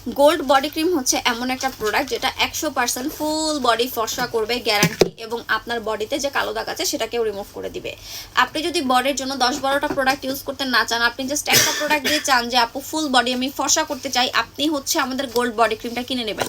Gold body cream হচ্ছে এমন একটা প্রোডাক্ট যেটা 100% ফুল বডি ফর্সা করবে, গ্যারান্টি, এবং আপনার বডিতে যে কালো দাগ আছে সেটাকেও রিমুভ করে দিবে। আপনি যদি বডির জন্য 10-12টা প্রোডাক্ট ইউজ করতে না চান, আপনি জাস্ট একটা প্রোডাক্ট দিয়ে চান যে আপু ফুল বডি আমি ফর্সা করতে চাই, আপনি হচ্ছে আমাদের গোল্ড বডি ক্রিমটা কিনে নেবেন।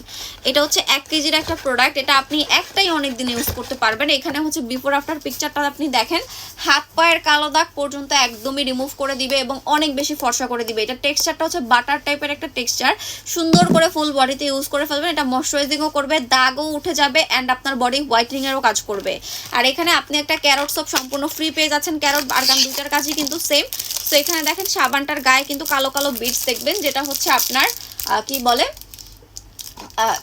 এটা হচ্ছে 1 কেজির একটা প্রোডাক্ট, এটা আপনি একটাই অনেক দিন ইউজ করতে পারবেন। এখানে হচ্ছে বিফোর আফটার পিকচারটা আপনি দেখেন, হাত পায়ের কালো দাগ পর্যন্ত একদমই রিমুভ করে দিবে এবং অনেক বেশি ফর্সা করে দিবে। এটা টেক্সচারটা হচ্ছে বাটার টাইপের একটা টেক্সচার, সুন্দর করে ফুল বডিতে ইউজ করে ফেলবেন। এটা ময়শ্চারাইজিংও করবে, দাগও উঠে যাবে, অ্যান্ড আপনার বডি হোয়াইটনিংয়েরও কাজ করবে। আর এখানে আপনি একটা ক্যারট সোপ সম্পূর্ণ ফ্রি পেয়ে যাচ্ছেন। ক্যারট আর্গান দুইটার কাজই কিন্তু সেম। সো এখানে দেখেন সাবানটার গায়ে কিন্তু কালো কালো বিটস দেখবেন, যেটা হচ্ছে আপনার কি বলে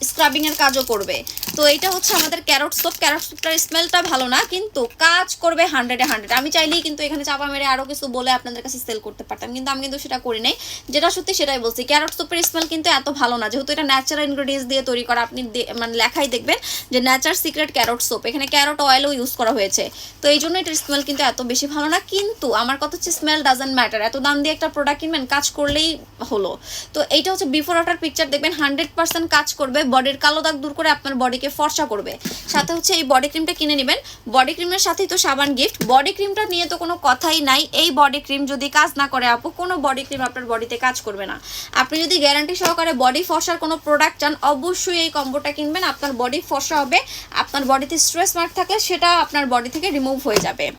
স্ক্রাবিং এর কাজও করবে। তো এটা হচ্ছে আমাদের ক্যারট সোপ। ক্যারট সোপটার স্মেলটা ভালো না, কিন্তু কাজ করবে 100-এ 100। আমি চাইলেই কিন্তু এখানে চাপা মেরে আরও কিছু বলে আপনাদের কাছে সেল করতে পারতাম, কিন্তু আমি কিন্তু সেটা করি নাই। যেটা সত্যি সেটাই বলছি, ক্যারট সোপের স্মেল কিন্তু এত ভালো না, যেহেতু এটা ন্যাচারাল ইনগ্রেডিয়েন্টস দিয়ে তৈরি করা। আপনি মানে লেখাই দেখবেন যে ন্যাচার সিক্রেট ক্যারট সোপ, এখানে ক্যারট অয়েলও ইউজ করা হয়েছে। তো এই জন্য এটার স্মেল কিন্তু এত বেশি ভালো না, কিন্তু আমার কথা হচ্ছে স্মেল ডাজন্ট ম্যাটার। এত দাম দিয়ে একটা প্রোডাক্ট কিনবেন, কাজ করলেই হলো। তো এইটা হচ্ছে বিফোর আফটার পিকচার দেখবেন, 100% কাজ করবে, বডির কালো দাগ দূর করে আপনার বডিকে ফর্সা করবে। সাথে হচ্ছে এই বডি ক্রিমটা কিনে নেবেন। বডি ক্রিমের সাথেই তো সাবান গিফট। বডি ক্রিমটা নিয়ে তো কোনো কথাই নাই, এই বডি ক্রিম যদি কাজ না করে আপু, কোনো বডি ক্রিম আপনার বডিতে কাজ করবে না। আপনি যদি গ্যারান্টি সহকারে বডি ফর্সার কোনো প্রোডাক্ট চান, অবশ্যই এই কম্বোটা কিনবেন। আপনার বডি ফর্সা হবে, আপনার বডিতে স্ট্রেস মার্ক থাকলে সেটা আপনার বডি থেকে রিমুভ হয়ে যাবে।